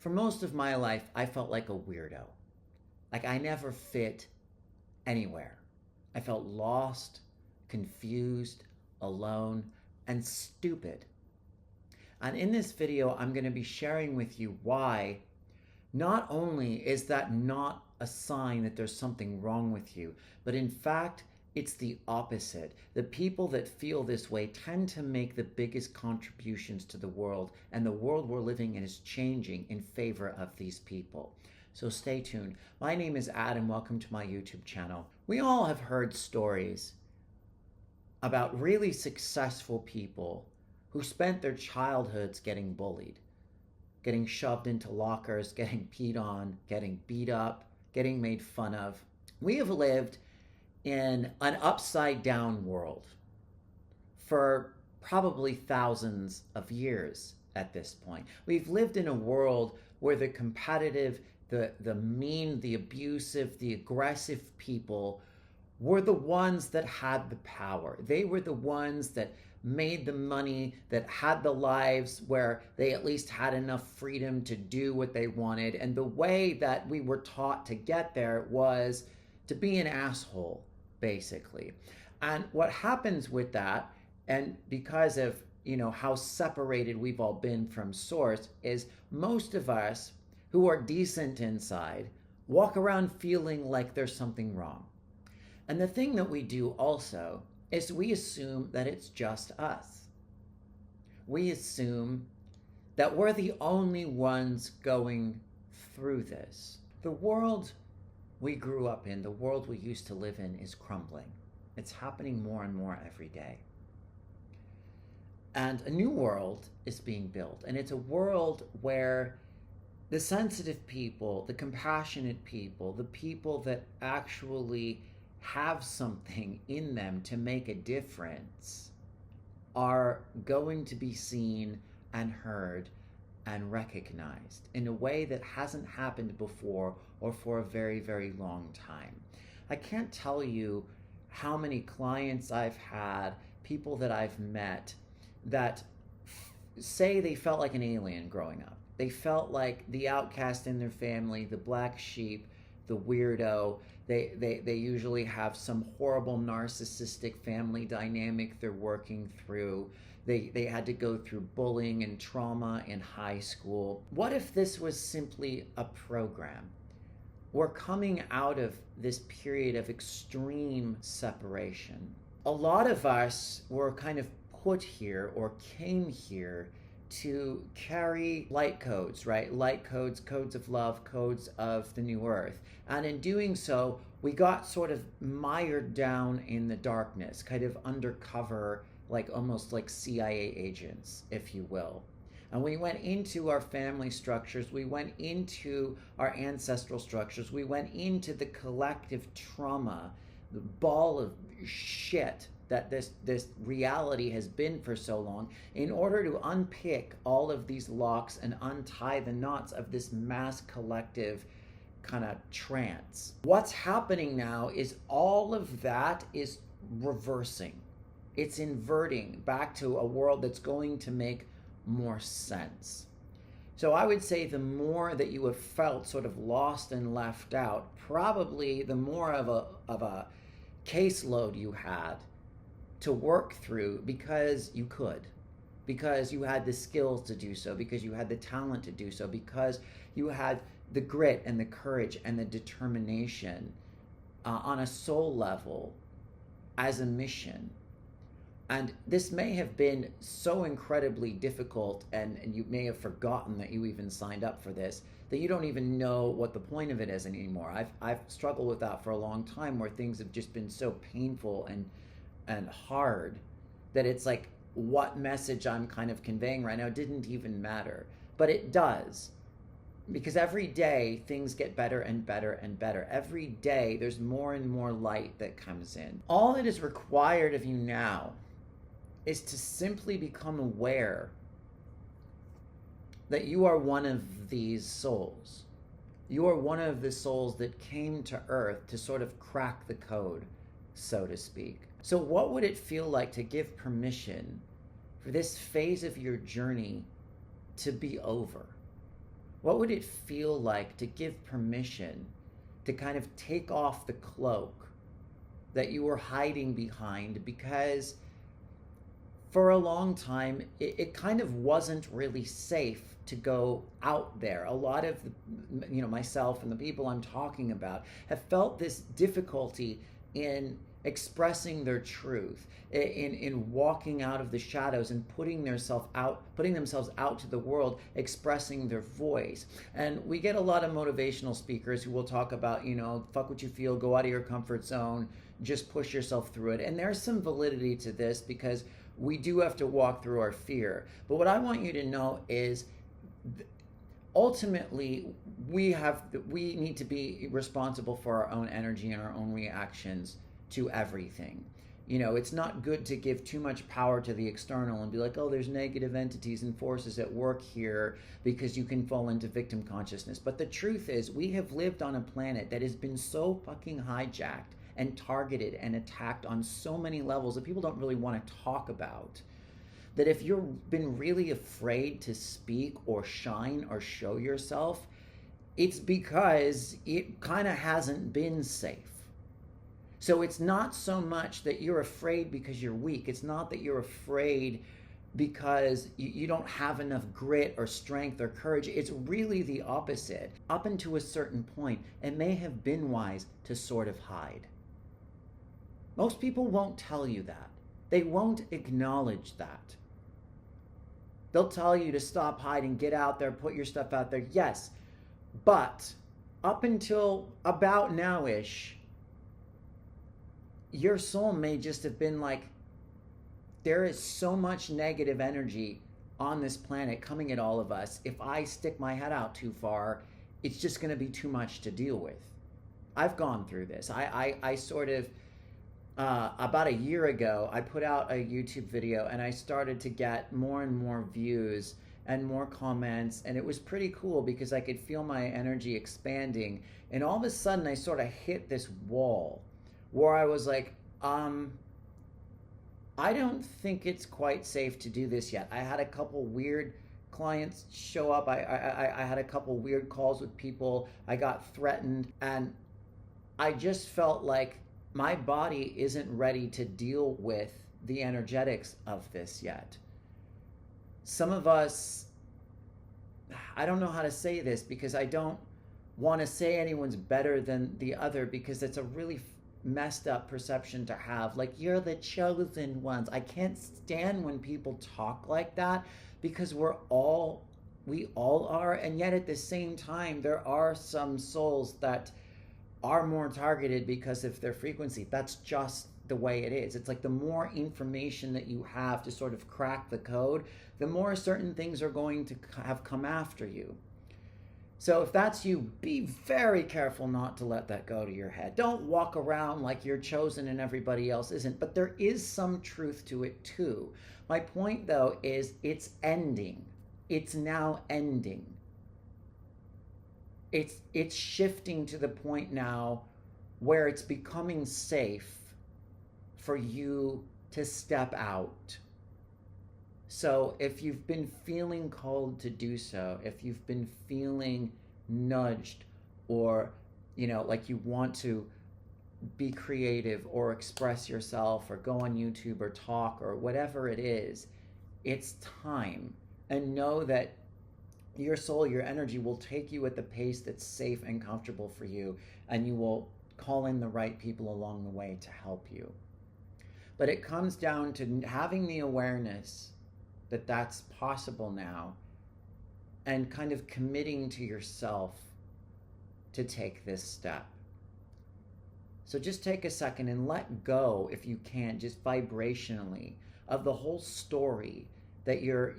For most of my life, I felt like a weirdo. Like I never fit anywhere. I felt lost, confused, alone, and stupid. And in this video, I'm going to be sharing with you why not only is that not a sign that there's something wrong with you, but in fact, it's the opposite. The people that feel this way tend to make the biggest contributions to the world, and the world we're living in is changing in favor of these people. So stay tuned. My name is Adam. Welcome to my YouTube channel. We all have heard stories about really successful people who spent their childhoods getting bullied, getting shoved into lockers, getting peed on, getting beat up, getting made fun of. We have lived in an upside down world for probably thousands of years at this point. We've lived in a world where the competitive, the mean, the abusive, the aggressive people were the ones that had the power. They were the ones that made the money, that had the lives where they at least had enough freedom to do what they wanted. And the way that we were taught to get there was to be an asshole, basically. And what happens with that, and because of how separated we've all been from source, is most of us who are decent inside walk around feeling like there's something wrong. And the thing that we do also is we assume that it's just us. We assume that we're the only ones going through this. The world we grew up in, the world we used to live in, is crumbling. It's happening more and more every day. And a new world is being built. And it's a world where the sensitive people, the compassionate people, the people that actually have something in them to make a difference are going to be seen and heard and recognized in a way that hasn't happened before or for a very, very long time. I can't tell you how many clients I've had, people that I've met that say they felt like an alien growing up. They felt like the outcast in their family, the black sheep, the weirdo. They usually have some horrible narcissistic family dynamic they're working through. They had to go through bullying and trauma in high school. What if this was simply a program? We're coming out of this period of extreme separation. A lot of us were kind of put here or came here to carry light codes, right? Light codes, codes of love, codes of the new earth. And in doing so, we got sort of mired down in the darkness, kind of undercover, like almost like CIA agents, if you will. And we went into our family structures, we went into our ancestral structures, we went into the collective trauma, the ball of shit that this reality has been for so long, in order to unpick all of these locks and untie the knots of this mass collective kind of trance. What's happening now is all of that is reversing. It's inverting back to a world that's going to make more sense. So I would say the more that you have felt sort of lost and left out, probably the more of a caseload you had to work through because you could, because you had the skills to do so, because you had the talent to do so, because you had the grit and the courage and the determination on a soul level as a mission. And this may have been so incredibly difficult, and you may have forgotten that you even signed up for this, that you don't even know what the point of it is anymore. I've struggled with that for a long time, where things have just been so painful and hard that it's like what message I'm kind of conveying right now didn't even matter. But it does, because every day things get better and better and better. Every day there's more and more light that comes in. All that is required of you now is to simply become aware that you are one of these souls. You are one of the souls that came to Earth to sort of crack the code, so to speak. So what would it feel like to give permission for this phase of your journey to be over? What would it feel like to give permission to kind of take off the cloak that you were hiding behind? Because for a long time, it kind of wasn't really safe to go out there. A lot of, myself and the people I'm talking about have felt this difficulty in expressing their truth, in walking out of the shadows and putting themselves out to the world, expressing their voice. And we get a lot of motivational speakers who will talk about, fuck what you feel, go out of your comfort zone, just push yourself through it. And there's some validity to this, because we do have to walk through our fear. But what I want you to know is, ultimately, we need to be responsible for our own energy and our own reactions to everything. It's not good to give too much power to the external and be like, oh, there's negative entities and forces at work here, because you can fall into victim consciousness. But the truth is, we have lived on a planet that has been so fucking hijacked and targeted and attacked on so many levels that people don't really want to talk about, that if you've been really afraid to speak or shine or show yourself, it's because it kind of hasn't been safe. So it's not so much that you're afraid because you're weak. It's not that you're afraid because you don't have enough grit or strength or courage. It's really the opposite. Up until a certain point, it may have been wise to sort of hide. Most people won't tell you that. They won't acknowledge that. They'll tell you to stop hiding, get out there, put your stuff out there. Yes, but up until about now-ish, your soul may just have been like, there is so much negative energy on this planet coming at all of us. If I stick my head out too far, it's just going to be too much to deal with. I've gone through this. I sort of, about a year ago, I put out a YouTube video and I started to get more and more views and more comments, and it was pretty cool because I could feel my energy expanding. And all of a sudden I sort of hit this wall where I was like, I don't think it's quite safe to do this yet. I had a couple weird clients show up. I had a couple weird calls with people. I got threatened, and I just felt like my body isn't ready to deal with the energetics of this yet. Some of us, I don't know how to say this, because I don't want to say anyone's better than the other, because it's a really messed up perception to have. Like, you're the chosen ones. I can't stand when people talk like that, because we all are, and yet at the same time, there are some souls that are more targeted because of their frequency. That's just the way it is. It's like the more information that you have to sort of crack the code, the more certain things are going to have come after you. So if that's you, be very careful not to let that go to your head. Don't walk around like you're chosen and everybody else isn't. But there is some truth to it too. My point, though, is it's ending. It's now ending. It's shifting to the point now where it's becoming safe for you to step out. So if you've been feeling called to do so, if you've been feeling nudged, or like you want to be creative or express yourself or go on YouTube or talk or whatever it is, it's time. And know that your soul, your energy will take you at the pace that's safe and comfortable for you, and you will call in the right people along the way to help you. But it comes down to having the awareness that that's possible now, and kind of committing to yourself to take this step. So just take a second and let go, if you can, just vibrationally, of the whole story that you're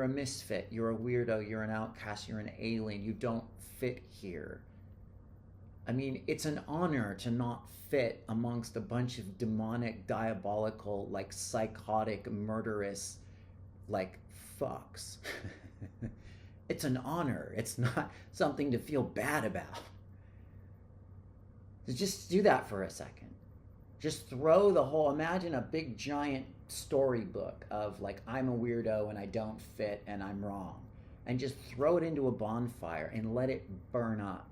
a misfit, you're a weirdo, you're an outcast, you're an alien, you don't fit here. I mean, it's an honor to not fit amongst a bunch of demonic, diabolical, like psychotic, murderous, like fucks. It's an honor. It's not something to feel bad about. So just do that for a second. Just throw the whole, imagine a big giant storybook of like, I'm a weirdo and I don't fit and I'm wrong. and just throw it into a bonfire and let it burn up.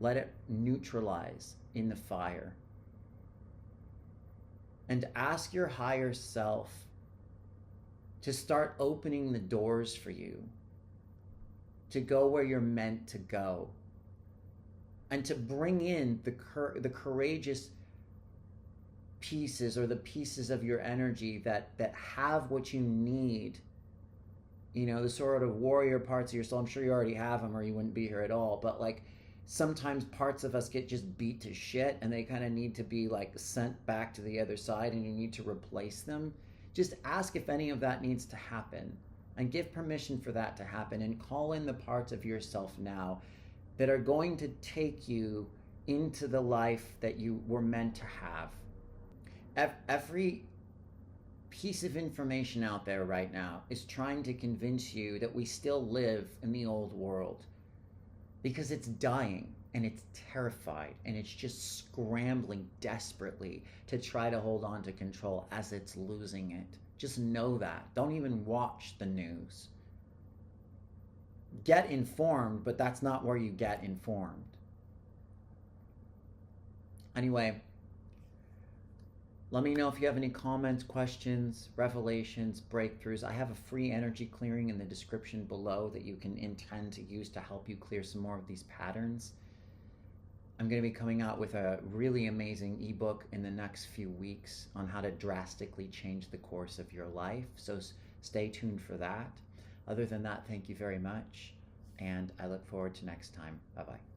Let it neutralize in the fire. And ask your higher self to start opening the doors for you to go where you're meant to go, and to bring in the courageous pieces, or the pieces of your energy that have what you need. You know, the sort of warrior parts of your soul. I'm sure you already have them, or you wouldn't be here at all. But like, sometimes parts of us get just beat to shit, and they kind of need to be like sent back to the other side, and you need to replace them. Just ask if any of that needs to happen, and give permission for that to happen, and call in the parts of yourself now that are going to take you into the life that you were meant to have. Every piece of information out there right now is trying to convince you that we still live in the old world, because it's dying and it's terrified and it's just scrambling desperately to try to hold on to control as it's losing it. Just know that. Don't even watch the news. Get informed, but that's not where you get informed. Anyway, let me know if you have any comments, questions, revelations, breakthroughs. I have a free energy clearing in the description below that you can intend to use to help you clear some more of these patterns. I'm going to be coming out with a really amazing ebook in the next few weeks on how to drastically change the course of your life. So stay tuned for that. Other than that, thank you very much, and I look forward to next time. Bye-bye.